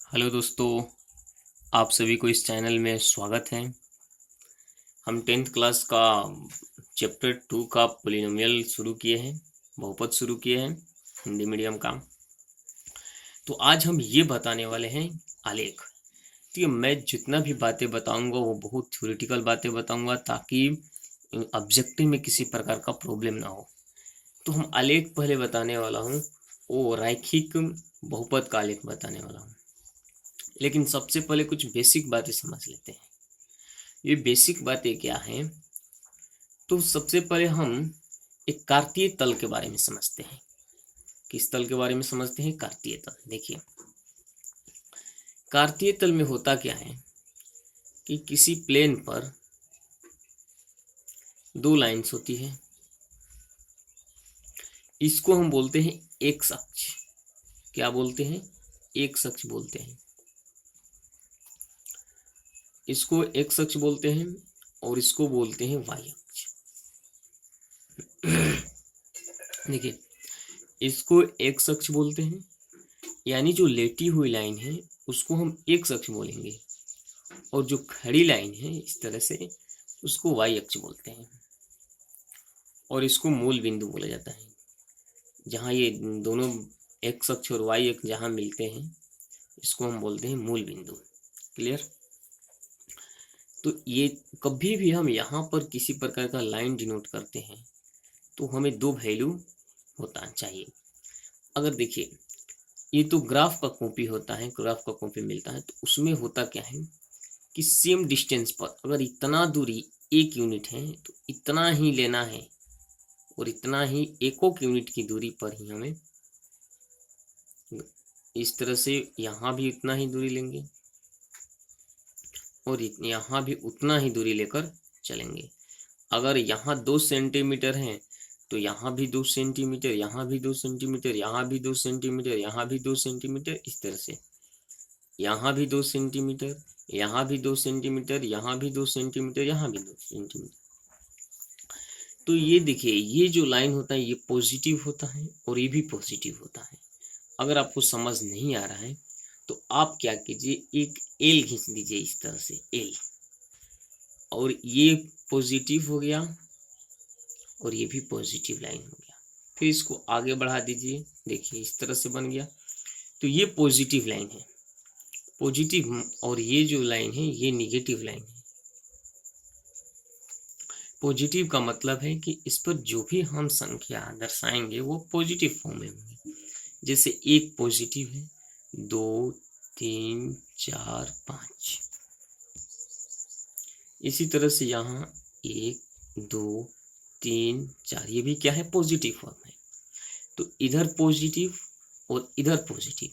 Hello दोस्तों, आप सभी को इस चैनल में स्वागत है। हम 10th क्लास का चैप्टर 2 का पॉलिनोमियल शुरू किए हैं, बहुपद शुरू किए हैं, हिंदी मीडियम का। तो आज हम ये बताने वाले हैं आलेख। ठीक है, मैं जितना भी बातें बताऊंगा वो बहुत थ्योरेटिकल बातें बताऊंगा ताकि ऑब्जेक्टिव में किसी प्रकार का प्रॉब्लम ना हो। तो हम आलेख पहले बताने वाला हूँ, वो रैखिक बहुपद का आलेख बताने वाला हूँ। लेकिन सबसे पहले कुछ बेसिक बातें समझ लेते हैं। ये बेसिक बातें क्या हैं? तो सबसे पहले हम एक कार्तीय तल के बारे में समझते हैं। किस तल के बारे में समझते हैं? कार्तीय तल। देखिए, कार्तीय तल में होता क्या है कि किसी प्लेन पर दो लाइंस होती है। इसको हम बोलते हैं एक्स अक्ष। क्या बोलते हैं? एक्स अक्ष बोलते हैं। इसको एक्स अक्ष बोलते हैं और इसको बोलते हैं वाई अक्ष। देखिए, इसको एक्स अक्ष बोलते हैं, यानी जो लेटी हुई लाइन है उसको हम एक्स अक्ष बोलेंगे, और जो खड़ी लाइन है इस तरह से उसको वाई अक्ष बोलते हैं। और इसको मूल बिंदु बोला जाता है। जहाँ ये दोनों एक्स अक्ष और वाई अक्ष जहाँ मिलते हैं इसको हम बोलते हैं मूल बिंदु। क्लियर? तो ये कभी भी हम यहाँ पर किसी प्रकार का लाइन डिनोट करते हैं तो हमें दो वैल्यू होता चाहिए। अगर देखिए, ये तो ग्राफ का कॉपी होता है, ग्राफ का कॉपी मिलता है, तो उसमें होता क्या है कि सेम डिस्टेंस पर अगर इतना दूरी एक यूनिट है तो इतना ही लेना है, और इतना ही एकक यूनिट की दूरी पर ही हमें इस तरह से यहाँ भी इतना ही दूरी लेंगे और यहाँ भी उतना ही दूरी लेकर चलेंगे। अगर यहाँ 2 सेंटीमीटर है तो यहाँ भी 2 सेंटीमीटर, यहाँ भी 2 सेंटीमीटर, यहाँ भी 2 सेंटीमीटर, यहाँ भी 2 सेंटीमीटर, इस तरह से यहाँ भी 2 सेंटीमीटर, यहाँ भी 2 सेंटीमीटर, यहाँ भी 2 सेंटीमीटर, यहाँ भी 2 सेंटीमीटर। तो ये देखिए, ये जो लाइन होता है ये पॉजिटिव होता है और ये भी पॉजिटिव होता है। अगर आपको समझ नहीं आ रहा है तो आप क्या कीजिए, एक एल खींच दीजिए इस तरह से, एल, और ये पॉजिटिव हो गया और ये भी पॉजिटिव लाइन हो गया। फिर इसको आगे बढ़ा दीजिए, देखिए इस तरह से बन गया। तो ये पॉजिटिव लाइन है, पॉजिटिव, और ये जो लाइन है ये निगेटिव लाइन है। पॉजिटिव का मतलब है कि इस पर जो भी हम संख्या दर्शाएंगे वो पॉजिटिव फॉर्म में होंगे। जैसे एक पॉजिटिव है, 2, 3, 4, 5। इसी तरह से यहाँ 1, 2, 3, 4, ये भी क्या है? पॉजिटिव फॉर्म है। तो इधर पॉजिटिव और इधर पॉजिटिव।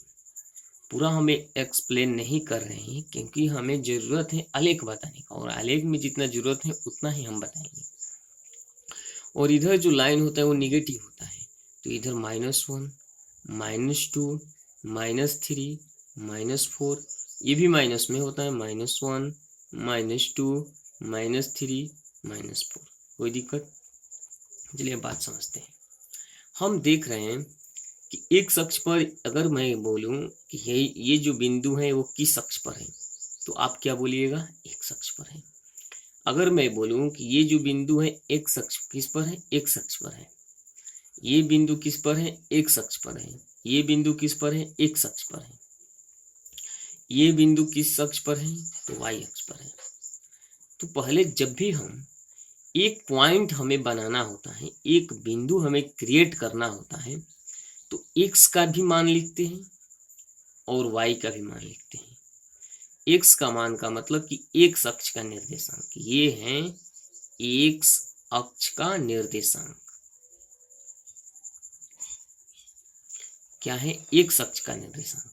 पूरा हमें एक्सप्लेन नहीं कर रहे हैं क्योंकि हमें जरूरत है आलेख बताने का, और आलेख में जितना जरूरत है उतना ही हम बताएंगे। और इधर जो लाइन होता है वो निगेटिव होता है, तो इधर -1, -2, -3, -4, ये भी माइनस में होता है, -1, -2, -3, -4। कोई दिक्कत? चलिए बात समझते हैं। हम देख रहे हैं कि एक अक्ष पर अगर मैं बोलूं कि ये जो बिंदु है वो किस अक्ष पर है, तो आप क्या बोलिएगा? एक अक्ष पर है। अगर मैं बोलूं कि ये जो बिंदु है एक अक्ष किस पर है? एक अक्ष पर है। ये बिंदु किस पर है? एक अक्ष पर है। ये बिंदु किस पर है? एक अक्ष पर है। ये बिंदु किस अक्ष पर है? तो वाई अक्ष पर है। तो पहले जब भी हम एक पॉइंट हमें बनाना होता है, एक बिंदु हमें क्रिएट करना होता है, तो एक्स का भी मान लिखते हैं और वाई का भी मान लिखते हैं। एक्स का मान का मतलब कि एक्स अक्ष का निर्देशांक, ये है एक्स अक्ष का निर्देशांक। क्या है? एक्स अक्ष का निर्देशांक।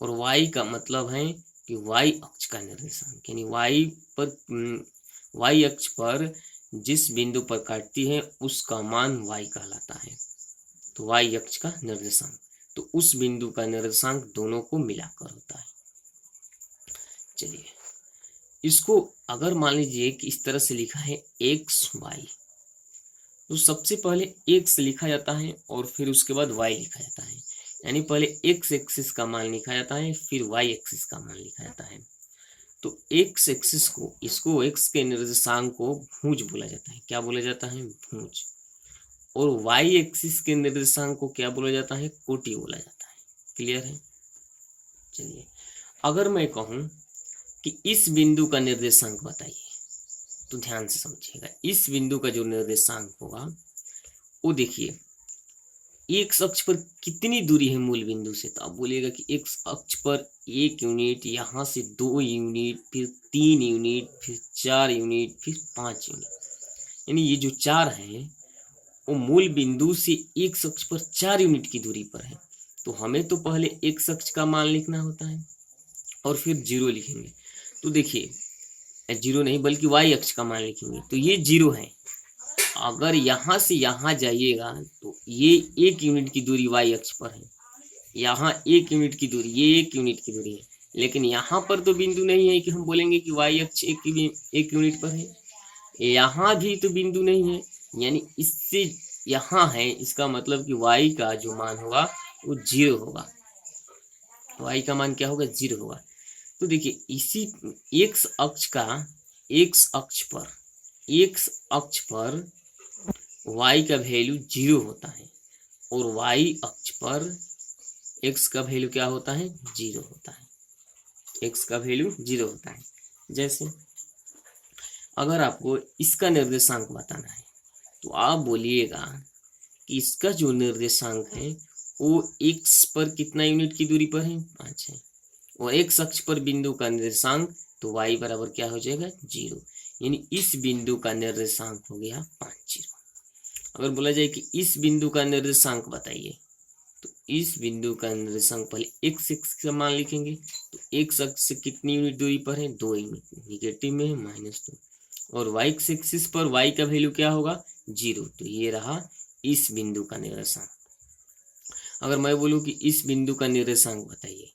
और वाई का मतलब है कि वाई अक्ष का निर्देशांक, यानी वाई अक्ष पर जिस बिंदु पर काटती है उसका मान वाई कहलाता है। तो वाई अक्ष का निर्देशांक, तो उस बिंदु का निर्देशांक दोनों को मिलाकर होता है। चलिए, इसको अगर मान लीजिए कि इस तरह से लिखा है एक्स वाई, तो सबसे पहले एक्स लिखा जाता है और फिर उसके बाद वाई लिखा जाता है, यानी पहले एक्स एक्सिस का मान लिखा जाता है, फिर वाई एक्सिस का मान लिखा जाता है। तो एक्स एक्सिस को, इसको एक्स के निर्देशांक को भुज बोला जाता है। क्या बोला जाता है? भुज। और वाई एक्सिस के निर्देशांक को क्या बोला जाता है? कोटि बोला जाता है। क्लियर है? चलिए, अगर मैं कहूं कि इस बिंदु का निर्देशांक बताइए, तो ध्यान से समझिएगा। इस बिंदु का जो निर्देशांक होगा वो देखिए एक्स अक्ष पर कितनी दूरी है मूल बिंदु से। तो आप बोलिएगा कि एक्स अक्ष पर 1 यूनिट, यहाँ से 2 यूनिट, फिर 3 यूनिट, फिर 4 यूनिट, फिर 5 यूनिट। यानी ये जो 4 हैं वो मूल बिंदु से एक्स अक्ष पर 4 यूनिट की दूरी पर है। तो हमें तो पहले एक्स अक्ष का मान लिखना होता है और फिर 0 लिखेंगे। तो देखिए 0 नहीं बल्कि वाई अक्ष का मान लिखेंगे। तो ये 0 है। अगर यहाँ से यहाँ जाइएगा तो ये 1 यूनिट की दूरी वाई अक्ष पर है, यहाँ 1 यूनिट की दूरी, ये 1 यूनिट की दूरी है। लेकिन यहाँ पर तो बिंदु नहीं है कि हम बोलेंगे कि वाई अक्ष 1 यूनिट पर है। यहाँ भी तो बिंदु नहीं है, यानी इससे यहाँ है। इसका मतलब कि वाई का जो मान होगा वो 0 होगा। वाई का मान क्या होगा? 0 होगा। तो देखिए इसी एक्स अक्ष का, एक्स अक्ष पर y का वैल्यू 0 होता है और y अक्ष पर x का वैल्यू क्या होता है? 0 होता है। x का वैल्यू 0 होता है। जैसे अगर आपको इसका निर्देशांक बताना है तो आप बोलिएगा कि इसका जो निर्देशांक है वो x पर कितना यूनिट की दूरी पर है? 5 है। और x अक्ष पर बिंदु का निर्देशांक तो y बराबर क्या हो जाएगा? 0। यानी इस बिंदु का निर्देशांक हो गया 5, 0। अगर बोला जाए कि इस बिंदु का निर्देशांक बताइए, तो इस बिंदु का निर्देशांक पहले एक्स एक्स का मान लिखेंगे। तो एक्स अक्ष से कितनी यूनिट दूरी पर है? 2 यूनिट, निगेटिव में है -2। और वाई एक्सिस पर वाई का वैल्यू क्या होगा? 0। तो ये रहा इस बिंदु का निर्देशांक। अगर मैं बोलूँ कि इस बिंदु का निर्देशांक बताइए,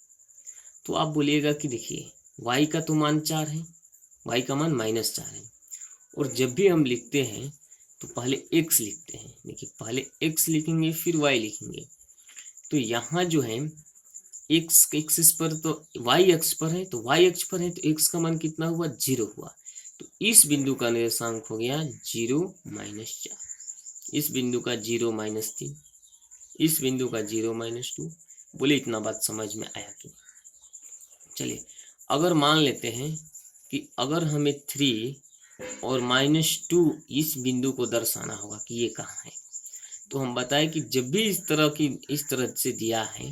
तो आप बोलिएगा कि देखिए वाई का तो मान 4 है, वाई का मान -4 है। और जब भी हम लिखते हैं तो पहले x लिखते हैं। देखिए पहले x लिखेंगे फिर y लिखेंगे। तो यहाँ जो है x एक्सिस पर तो y अक्ष पर है, तो y अक्ष पर है तो x का मान कितना हुआ? 0 हुआ। तो इस बिंदु का निर्देशांक हो गया 0 -4। इस बिंदु का 0 -3, इस बिंदु का 0 -2। बोले इतना बात समझ में आया कि? चलिए अगर मान लेते हैं कि अगर हमें 3 और -2 इस बिंदु को दर्शाना होगा कि ये कहाँ है, तो हम बताएं कि जब भी इस तरह से दिया है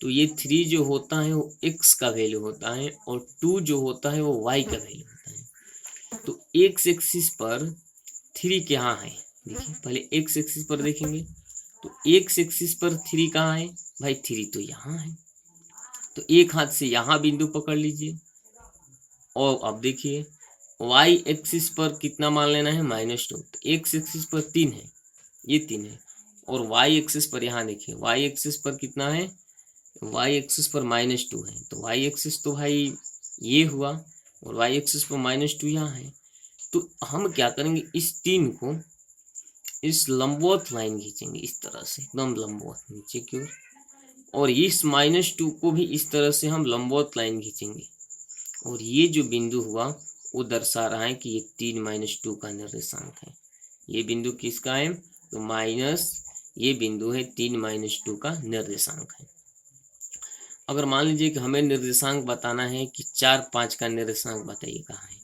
तो ये 3 जो होता है वो x का वैल्यू होता है और 2 जो होता है वो y का वैल्यू होता है। तो x एक्सिस पर 3 कहाँ है? देखिए पहले x एक्सिस पर देखेंगे तो x एक्सिस पर 3 कहाँ है? भाई 3 तो यहाँ है। तो एक हाथ से यहाँ बिंदु पकड़ लीजिए और अब देखिए y एक्सिस पर कितना मान लेना है? -2। तो x एक्सिस पर 3 है, ये 3 है। और y एक्सिस पर यहाँ देखिए y एक्सिस पर कितना है? y एक्सिस पर -2 है। तो y एक्सिस तो भाई ये हुआ और y एक्सिस पर -2 यहाँ है। तो हम क्या करेंगे? इस 3 को इस लंबवत लाइन खींचेंगे इस तरह से, एकदम लंबवत नीचे की ओर। और इस -2 को भी इस तरह से हम लंबवत लाइन खींचेंगे। और ये जो बिंदु हुआ वो दर्शा रहा है कि ये 3 -2 का निर्देशांक है। ये बिंदु किसका है? तो ये बिंदु है 3 -2 का निर्देशांक है। अगर मान लीजिए कि हमें निर्देशांक बताना है कि 4, 5 का निर्देशांक बताइए कहाँ है,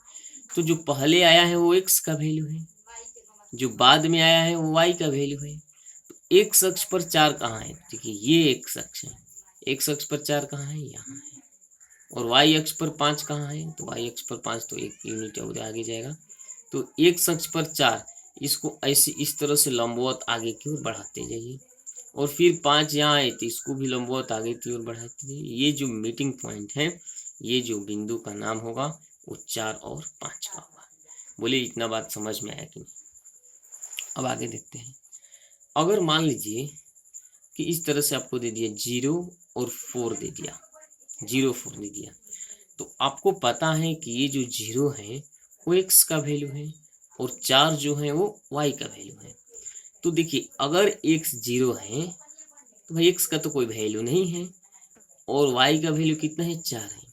तो जो पहले आया है वो x का वैल्यू है, जो बाद में आया है वो y का वैल्यू है। तो x अक्ष पर 4 कहाँ है? देखिए ये x अक्ष है, x अक्ष पर 4 कहाँ है? यहाँ है। और y अक्ष पर 5 कहाँ है? तो y अक्ष पर 5 तो 1 यूनिट और आगे जाएगा। तो x अक्ष पर 4, इसको ऐसे इस तरह से लंबवत आगे की ओर बढ़ाते जाइए। और फिर 5 यहाँ आए तो इसको भी लंबवत आगे की ओर बढ़ाते जाइए। ये जो मीटिंग पॉइंट है, ये जो बिंदु का नाम होगा वो 4 और 5 का होगा। बोले इतना बात समझ में आया कि नहीं? अब आगे देखते हैं। अगर मान लीजिए कि इस तरह से आपको दे दिया 0 और 4 दे दिया, 0 4 दे दिया, तो आपको पता है कि ये जो 0 है वो x का वैल्यू है और 4 जो है वो y का वैल्यू है। तो देखिए अगर x 0 है तो भाई x का तो कोई वैल्यू नहीं है और y का वैल्यू कितना है 4 है।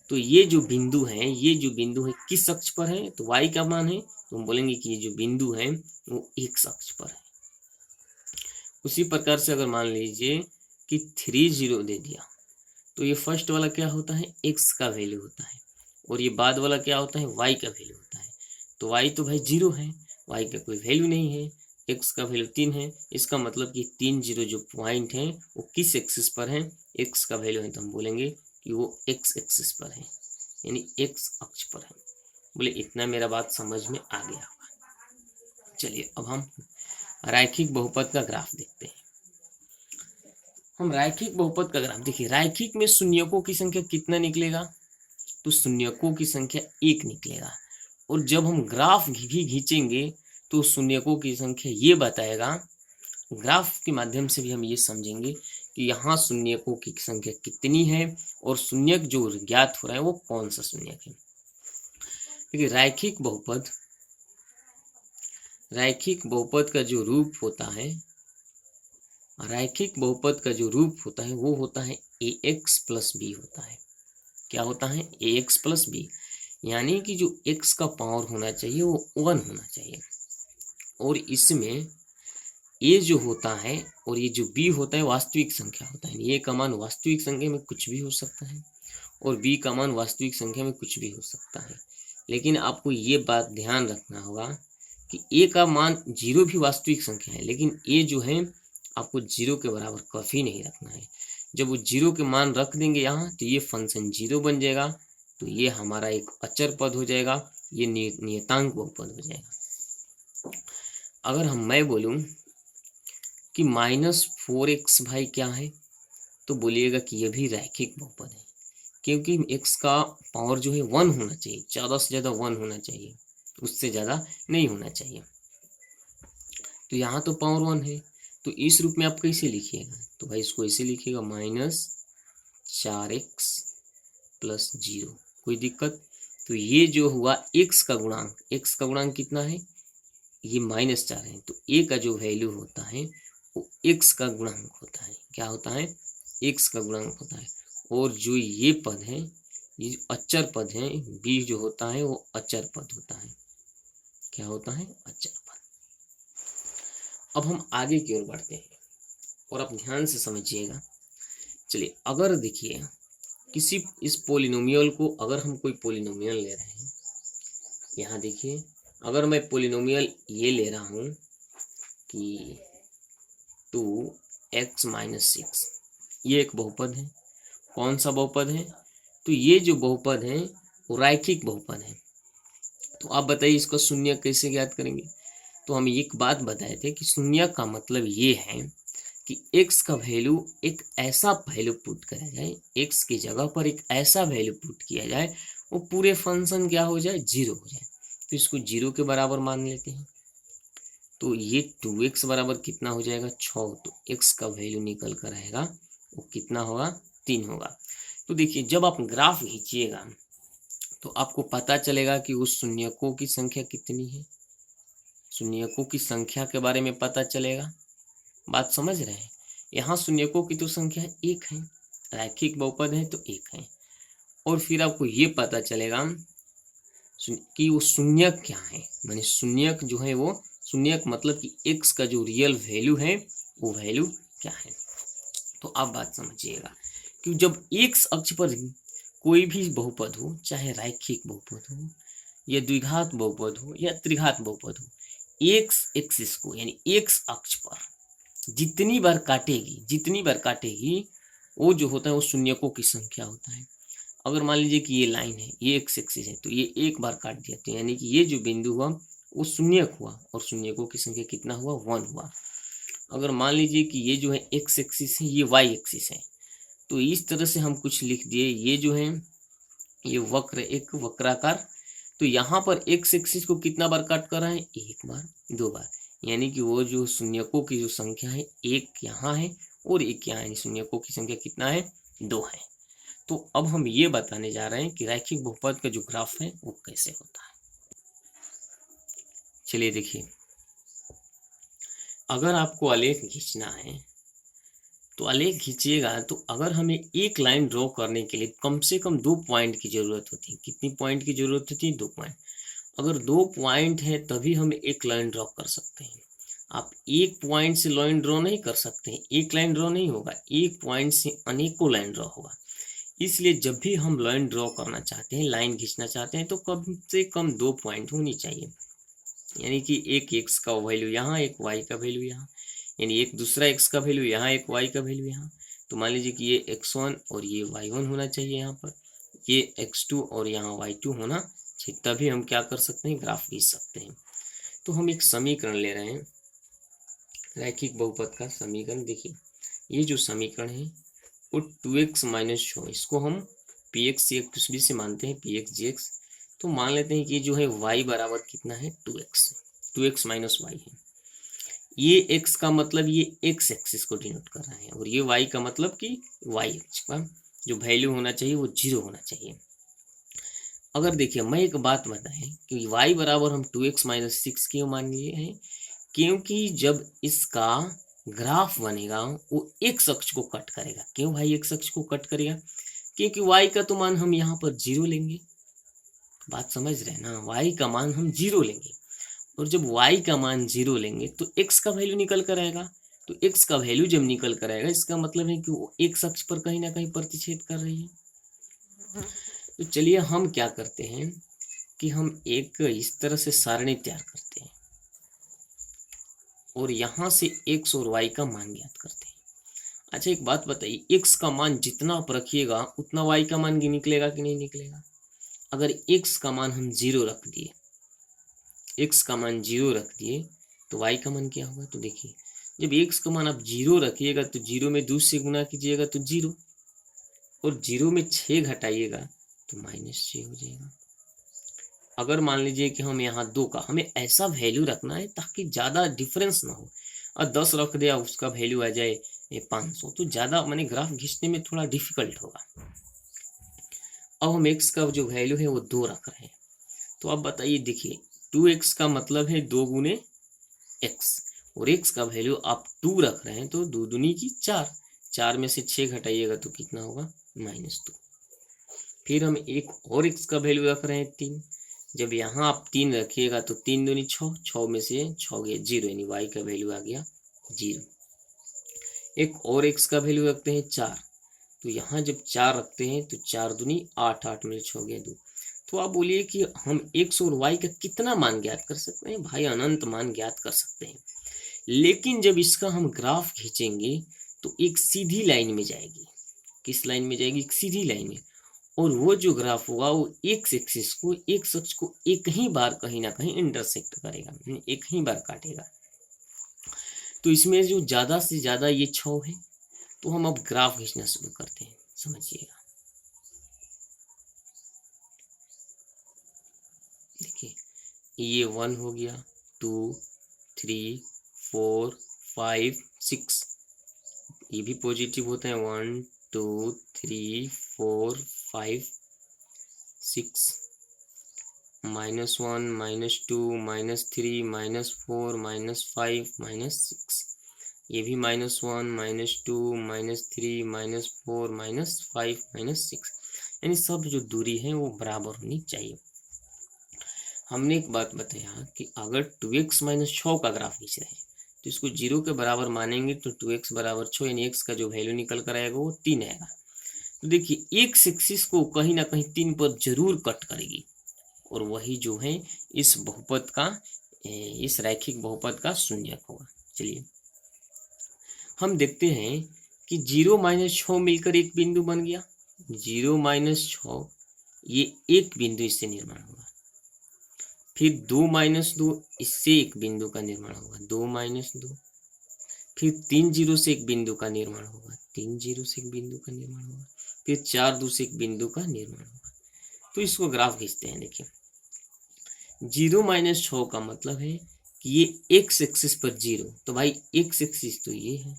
तो ये जो बिंदु है, ये जो बिंदु है किस अक्ष पर है, तो y का मान है, तो हम बोलेंगे कि ये जो बिंदु है वो x अक्ष पर है। उसी प्रकार से अगर मान लीजिए कि 30 दे दिया तो ये फर्स्ट वाला क्या होता है, x का वैल्यू होता है और ये बाद वाला क्या होता है, y का वैल्यू होता है। तो y तो भाई 0 है, y का कोई वैल्यू नहीं है, x का वैल्यू 3 है। इसका मतलब कि 3 0 जो पॉइंट है वो किस एक्सिस पर है, x का वैल्यू है, तो हम बोलेंगे कि वो x एक्सिस पर है, यानी x अक्ष पर है। बोले इतना मेरा बात समझ में आ गया होगा। चलिए अब हम रैखिक बहुपद का ग्राफ देखते हैं। हम रैखिक बहुपद का ग्राफ देखिए, रैखिक में शून्यकों की संख्या कितना निकलेगा, तो शून्यकों की संख्या 1 निकलेगा। और जब हम ग्राफ भी खींचेंगे तो शून्यकों की संख्या ये बताएगा, ग्राफ के माध्यम से भी हम ये समझेंगे कि यहाँ शून्यकों की संख्या कितनी है और शून्यक जो ज्ञात हो रहा है वो कौन सा शून्यक है। देखिए रैखिक बहुपद का जो रूप होता है, रैखिक बहुपद का जो रूप होता है वो होता है ax प्लस बी होता है। क्या होता है, ax प्लस बी, यानी कि जो x का पावर होना चाहिए वो 1 होना चाहिए। और इसमें a जो होता है और ये जो b होता है वास्तविक संख्या होता है। a का मान वास्तविक संख्या में कुछ भी हो सकता है और b का मान वास्तविक संख्या में कुछ भी हो सकता है। लेकिन आपको ये बात ध्यान रखना होगा कि a का मान 0 भी वास्तविक संख्या है, लेकिन a जो है आपको 0 के बराबर कभी नहीं रखना है। जब वो 0 के मान रख देंगे यहाँ तो ये फंक्शन 0 बन जाएगा, तो ये हमारा एक अचर पद हो जाएगा, ये नियतांक बहुपद हो जाएगा। अगर मैं बोलूं कि -4x भाई क्या है, तो बोलिएगा कि ये भी रैखिक बहुपद है, क्योंकि x का पावर जो है 1 होना चाहिए, ज़्यादा से ज़्यादा 1 होना चाहिए, उससे ज़्यादा नहीं होना चाहिए। तो यहाँ तो पावर 1 है, तो इस रूप में आप कैसे लिखिएगा, तो भाई इसको ऐसे लिखिएगा -4x + 0। कोई दिक्कत, तो ये जो हुआ x का गुणांक कितना है, ये -4 है, तो a का जो वैल्यू होता है वो x का गुणांक होता है। क्या होता है, x का गुणांक होता है। और जो ये पद है, ये अचर पद है, b जो होता है वो अचर पद होता है। क्या होता है, अचर पद। अब हम आगे की ओर बढ़ते हैं और आप ध्यान से समझिएगा। चलिए अगर देखिए किसी इस पोलिनोमियल को, अगर हम कोई पोलिनोमियल ले रहे हैं, यहाँ देखिए अगर मैं पोलिनोमियल ये ले रहा हूँ कि 2x - 6, ये एक बहुपद है। कौन सा बहुपद है, तो ये जो बहुपद है वो रैखिक बहुपद है। तो आप बताइए इसका शून्य कैसे ज्ञात करेंगे। तो हम एक बात बताए थे कि शून्य का मतलब ये है कि x का वैल्यू एक ऐसा वैल्यू पुट करा जाए, x की जगह पर एक ऐसा वैल्यू पुट किया जाए वो पूरे फंक्शन क्या हो जाए, 0 हो जाए। तो इसको 0 के बराबर मान लेते हैं। तो ये 2x बराबर कितना हो जाएगा, 6। तो x का वैल्यू निकल कर आएगा वो कितना होगा, 3 होगा। तो देखिए जब आप ग्राफ खींचिएगा तो आपको पता चलेगा कि उस शून्यकों की संख्या कितनी है, शून्यकों की संख्या के बारे में पता चलेगा। बात समझ रहे हैं, यहाँ शून्यकों की तो संख्या 1 है, रैखिक बहुपद है तो 1 है। और फिर आपको ये पता चलेगा कि वो शून्यक क्या है, माने शून्यक जो है वो शून्यक मतलब कि x का जो रियल वैल्यू है वो वैल्यू क्या है। तो आप बात समझिएगा कि जब x अक्ष पर कोई भी बहुपद हो, चाहे रैखिक बहुपद हो या द्विघात बहुपद हो या त्रिघात बहुपद हो, x एक्सिस को यानी x अक्ष पर जितनी बार काटेगी वो जो होता है वो शून्यकों की संख्या होता है। अगर मान लीजिए कि ये लाइन है, ये x एक्सिस है, तो ये एक बार काट दिया, तो यानी कि ये जो बिंदु हुआ वो शून्यक हुआ और शून्यकों की संख्या कितना हुआ, 1 हुआ। अगर मान लीजिए कि ये जो है x एक्सिस है, ये y एक्सिस है, तो इस तरह से हम कुछ लिख दिए, ये जो है ये वक्र, एक वक्राकार, तो यहाँ पर x एक्सिस को कितना बार काट कर रहा है, 1 बार 2 बार, यानी कि वो जो शून्यकों की जो संख्या है 1 यहाँ है और 1 यहाँ है, शून्यकों की संख्या कितना है, 2 है। तो अब हम ये बताने जा रहे हैं कि रैखिक बहुपद का जो ग्राफ है वो कैसे होता है। चलिए देखिए, अगर आपको आलेख खींचना है तो आलेख खींचिएगा तो अगर हमें एक लाइन ड्रॉ करने के लिए कम से कम 2 पॉइंट की जरूरत होती है। कितनी पॉइंट की जरूरत होती है? 2 पॉइंट। अगर 2 पॉइंट है तभी हम एक लाइन ड्रॉ कर सकते हैं। आप एक पॉइंट से लाइन ड्रॉ नहीं कर सकते हैं, एक लाइन ड्रॉ नहीं होगा, एक पॉइंट से अनेकों लाइन ड्रॉ होगा। इसलिए जब भी हम लाइन ड्रॉ करना चाहते हैं, लाइन खींचना चाहते हैं, तो कम से कम 2 पॉइंट होनी चाहिए। यानी कि एक एक्स का वैल्यू यहाँ, एक वाई का वैल्यू यहाँ, यानी एक दूसरा एक्स का वैल्यू यहाँ, एक वाई का वैल्यू यहाँ। तो मान लीजिए कि ये x1 और ये y1 होना चाहिए यहाँ पर, ये x2 और यहाँ y2 होना चाहिए, तभी हम क्या कर सकते हैं? ग्राफ खींच सकते हैं। तो हम एक समीकरण ले रहे हैं, रैखिक बहुपद का समीकरण। देखिए ये जो समीकरण है वो 2x माइनस 6, इसको हम पी एक्स सी कुछ भी से मानते हैं, पी एक्स जी एक्स। तो मान लेते हैं कि जो है y बराबर कितना है? 2x माइनस वाई है। ये x का मतलब ये x एक्सिस को डिनोट कर रहा है, और ये y का मतलब कि y एक्स का जो वैल्यू होना चाहिए वो 0 होना चाहिए। अगर देखिए मैं एक बात बताएं कि y बराबर हम 2x माइनस 6 क्यों मान लिए हैं? क्योंकि जब इसका ग्राफ बनेगा वो x अक्ष को कट करेगा। क्यों भाई x अक्ष को कट करेगा? क्योंकि y का तो मान हम यहाँ पर 0 लेंगे। बात समझ रहे हैं ना? y का मान हम 0 लेंगे, और जब y का मान 0 लेंगे तो x का वैल्यू निकल कर आएगा। तो x का वैल्यू जब निकल कर आएगा, इसका मतलब है कि वो x अक्ष पर कहीं ना कहीं प्रतिच्छेद कर रही है। तो चलिए हम क्या करते हैं कि हम एक इस तरह से सारणी तैयार करते हैं और यहाँ से x और y का मान ज्ञात करते हैं। अच्छा एक बात बताइए, x का मान जितना आप रखिएगा उतना y का मान निकलेगा कि नहीं निकलेगा? अगर x का मान हम 0 रख दिए, x का मान 0 रख दिए तो y का मान क्या होगा? तो देखिए जब x का मान आप 0 रखिएगा तो 0 में 2 से गुना कीजिएगा तो 0, और 0 में 6 घटाइएगा तो -6 हो जाएगा। अगर मान लीजिए कि हम यहाँ 2 का, हमें ऐसा वैल्यू रखना है ताकि ज़्यादा डिफरेंस ना हो, और 10 रख दिया उसका वैल्यू आ जाए 500, तो ज़्यादा मैंने ग्राफ खींचने में थोड़ा डिफिकल्ट होगा। अब हम x का जो वैल्यू है वो 2 रख रहे हैं। तो अब बताइए, देखिए 2x का मतलब है 2 गुने x, और x का वैल्यू आप 2 रख रहे हैं तो 2 दूनी की 4, 4 में से 6 घटाइएगा तो कितना होगा? -2। फिर हम एक और x का वैल्यू रख रहे हैं 3, जब यहाँ आप 3 रखिएगा तो 3 दूनी 6, 6 में से 6 गया 0, यानी y का वैल्यू आ गया 0। एक और x का वैल्यू रखते हैं 4, तो यहाँ जब 4 रखते हैं तो 4 दूनी 8, 8 में 6 गया 2। तो आप बोलिए कि हम x और y का कितना मान ज्ञात कर सकते हैं? भाई अनंत मान ज्ञात कर सकते हैं, लेकिन जब इसका हम ग्राफ खींचेंगे तो एक सीधी लाइन में जाएगी। किस लाइन में जाएगी? एक सीधी लाइन में, और वो जो ग्राफ होगा वो x एक्सिस को, x अक्ष को एक ही बार कहीं ना कहीं इंटरसेक्ट करेगा, एक ही बार काटेगा। तो इसमें जो ज्यादा से ज्यादा ये 6 है। तो हम अब ग्राफ खींचना शुरू करते हैं, समझिएगा। देखिए ये 1 हो गया, 2, 3, 4, 5, 6, ये भी पॉजिटिव होते हैं। 1, 2, 3, 4, 5, 6, -1, -2, -3, -4, -5, -6, ये भी -1, -2, -3, -4, -5, -6, यानी सब जो दूरी है वो बराबर होनी चाहिए। हमने एक बात बताया कि अगर 2x माइनस 6 का ग्राफ खींच रहे हैं तो इसको 0 के बराबर मानेंगे तो 2x बराबर 6, यानी x का जो वैल्यू निकल कर आएगा वो 3 आएगा। तो देखिए x एक्सिस को कहीं ना कहीं 3 पर जरूर कट करेगी, और वही जो है इस बहुपद का, इस रैखिक बहुपद का शून्यक होगा। चलिए हम देखते हैं कि 0 - 6 मिलकर एक बिंदु बन गया। 0 - 6 ये एक बिंदु इससे निर्माण होगा। फिर 2 - 2 इससे एक बिंदु का निर्माण होगा, 2 - 2। फिर 3 0 से एक बिंदु का निर्माण होगा, 3 0 से एक बिंदु का निर्माण होगा। फिर 4 2 से एक बिंदु का निर्माण होगा। तो इसको ग्राफ खींचते हैं। देखिए 0 - 6 का मतलब है कि ये x एक्सिस पर 0, तो भाई x एक्सिस तो ये है,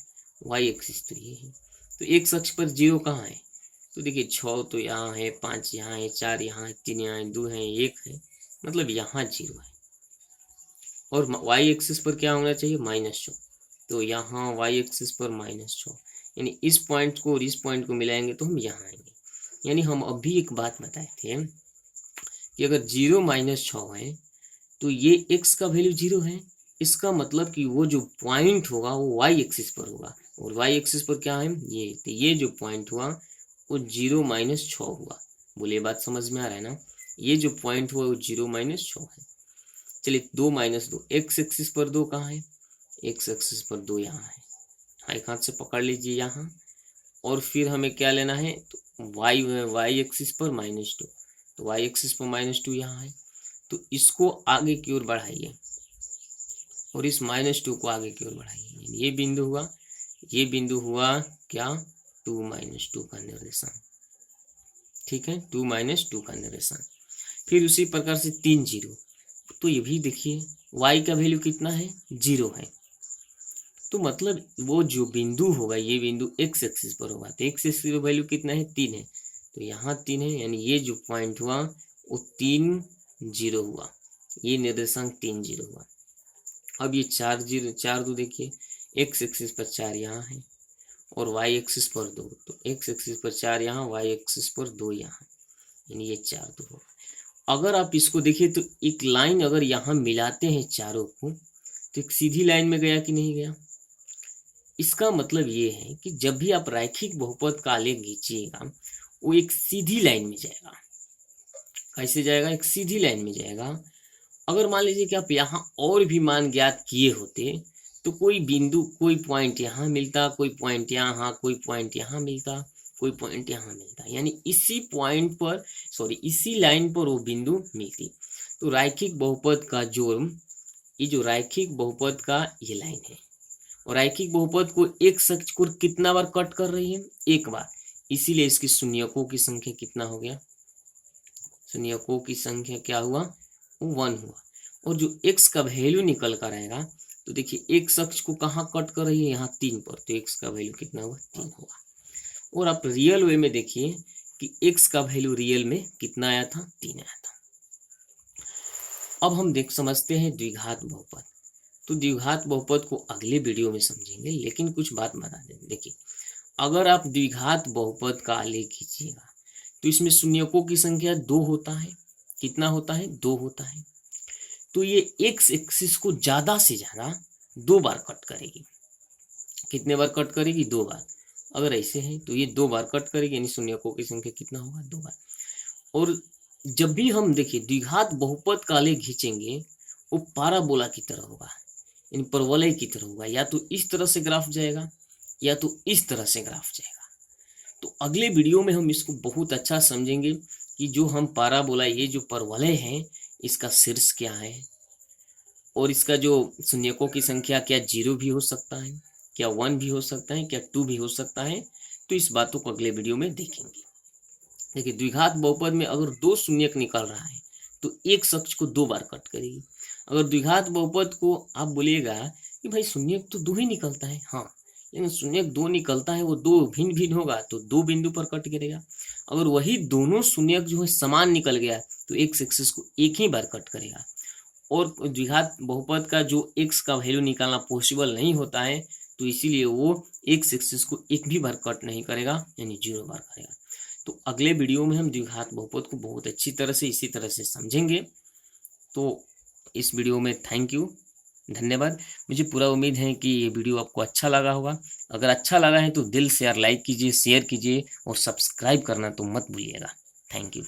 y एक्सिस तो ये है, तो x अक्ष पर 0 कहाँ है? तो देखिए 6 तो यहाँ है, 5 यहाँ है, 4 यहाँ है, 3 यहाँ है, 2 है, 1 है, मतलब यहाँ 0 है। और y एक्सिस पर क्या होना चाहिए? -6, तो यहाँ y एक्सिस पर -6, यानी इस पॉइंट को और इस पॉइंट को मिलाएंगे तो हम यहाँ आएंगे। यानी हम अभी एक बात बताए थे कि अगर 0 - 6 है तो ये x का वैल्यू 0 है। इसका मतलब कि वो जो पॉइंट होगा वो y एक्सिस पर होगा, और y एक्सिस पर क्या है ये, तो ये जो पॉइंट हुआ वो 0 - 6 हुआ। बोलिए बात समझ में आ रहा है ना। ये जो पॉइंट हुआ वो 0 - 6 है। चलिए 2 - 2, x एक्सिस पर 2 कहाँ है, x एक्सिस पर 2 यहाँ है। एक हाथ से पकड़ लीजिए यहाँ, और फिर हमें क्या लेना है, तो y एक्सिस पर -2, तो y एक्सिस पर -2 यहाँ है। तो इसको आगे की ओर बढ़ाइए और इस -2 को आगे की ओर बढ़ाइए। ये बिंदु हुआ, ये बिंदु हुआ क्या, 2 - 2 का निर्देशांक। ठीक है, 2 - 2 का निर्देशांक। फिर उसी प्रकार से 3 0, तो ये भी देखिए y का वैल्यू कितना है, 0 है। तो मतलब वो जो बिंदु होगा, ये बिंदु x एक्सिस पर होगा, तो x एक्सिस पर वैल्यू कितना है, 3 है। तो यहाँ 3 है, यानी ये जो पॉइंट हुआ वो 3 0 हुआ, ये निर्देशांक 3 0 हुआ। अब ये 4 0 4 2 देखिए, x एक्सिस पर 4 यहाँ है और y एक्सिस पर 2, तो x एक्सिस पर 4 यहाँ, y एक्सिस पर 2 यहाँ, यानी ये 4 2 होगा। अगर आप इसको देखिए तो एक लाइन अगर यहाँ मिलाते हैं चारों को, तो एक सीधी लाइन में गया कि नहीं गया। इसका मतलब ये है कि जब भी आप रैखिक बहुपद का आलेख खींचिएगा वो एक सीधी लाइन में जाएगा। कैसे जाएगा, एक सीधी लाइन में जाएगा। अगर मान लीजिए कि आप यहाँ और भी मान ज्ञात किए होते तो कोई बिंदु, कोई पॉइंट यहाँ मिलता, कोई पॉइंट यहाँ, कोई पॉइंट यहाँ मिलता, कोई पॉइंट यहाँ मिलता, यानी इसी पॉइंट पर, सॉरी इसी लाइन पर वो बिंदु मिलती। तो रैखिक बहुपद का जो, ये जो रैखिक बहुपद का ये लाइन है, और रैखिक बहुपद को एक अक्ष को कितना बार कट कर रही है, एक बार, इसीलिए इसकी शून्यकों की संख्या कितना हो गया, शून्यकों की संख्या क्या हुआ, वो 1 हुआ। और जो x का वैल्यू निकल कर आएगा, तो देखिए x अक्ष को कहाँ कट कर रही है, यहाँ 3 पर, तो x का वैल्यू कितना हुआ, 3 हुआ। और आप रियल वे में देखिए कि x का वैल्यू रियल में कितना आया था, 3 आया था। अब हम समझते हैं द्विघात बहुपद। तो द्विघात बहुपद को अगले वीडियो में समझेंगे, लेकिन कुछ बात बता दें। देखिए अगर आप द्विघात बहुपद का आलेख खींचिएगा तो इसमें शून्यकों की संख्या 2 होता है। कितना होता है, 2 होता है। तो ये x एक्सिस को ज्यादा से ज्यादा 2 बार कट करेगी। कितने बार कट करेगी, 2 बार। अगर ऐसे है तो ये 2 बार कट करेगी, यानी शून्यकों की संख्या कितना होगा, 2 बार। और जब भी हम देखिए द्विघात बहुपद का आलेख खींचेंगे वो पाराबोला की तरह होगा, यानी परवलय की तरह होगा। या तो इस तरह से ग्राफ जाएगा या तो इस तरह से ग्राफ जाएगा। तो अगले वीडियो में हम इसको बहुत अच्छा समझेंगे कि जो हम पाराबोला, ये जो परवलय है, इसका शीर्ष क्या है, और इसका जो शून्यकों की संख्या क्या 0 भी हो सकता है, क्या 1 भी हो सकता है, क्या 2 भी हो सकता है। तो इस बातों को अगले वीडियो में देखेंगे। देखिए द्विघात बहुपद में अगर 2 शून्यक निकल रहा है तो एक अक्ष को 2 बार कट करेगी। अगर द्विघात बहुपद को आप बोलिएगा कि भाई शून्यक तो 2 ही निकलता है, हाँ, लेकिन शून्यक 2 निकलता है, वो 2 भिन्न भिन्न होगा तो 2 बिंदु पर कट करेगा। अगर वही दोनों शून्यक जो है समान निकल गया तो x एक्सिस को एक ही बार कट करेगा। और द्विघात बहुपद का जो x का वैल्यू निकालना पॉसिबल नहीं होता है, तो इसीलिए वो x एक्सिस को एक भी बार कट नहीं करेगा, यानी 0 बार करेगा। तो अगले वीडियो में हम द्विघात बहुपद को बहुत अच्छी तरह से इसी तरह से समझेंगे। तो इस वीडियो में थैंक यू, धन्यवाद। मुझे पूरा उम्मीद है कि ये वीडियो आपको अच्छा लगा होगा। अगर अच्छा लगा है तो दिल से यार लाइक कीजिए, शेयर कीजिए और सब्सक्राइब करना तो मत भूलिएगा। Thank you.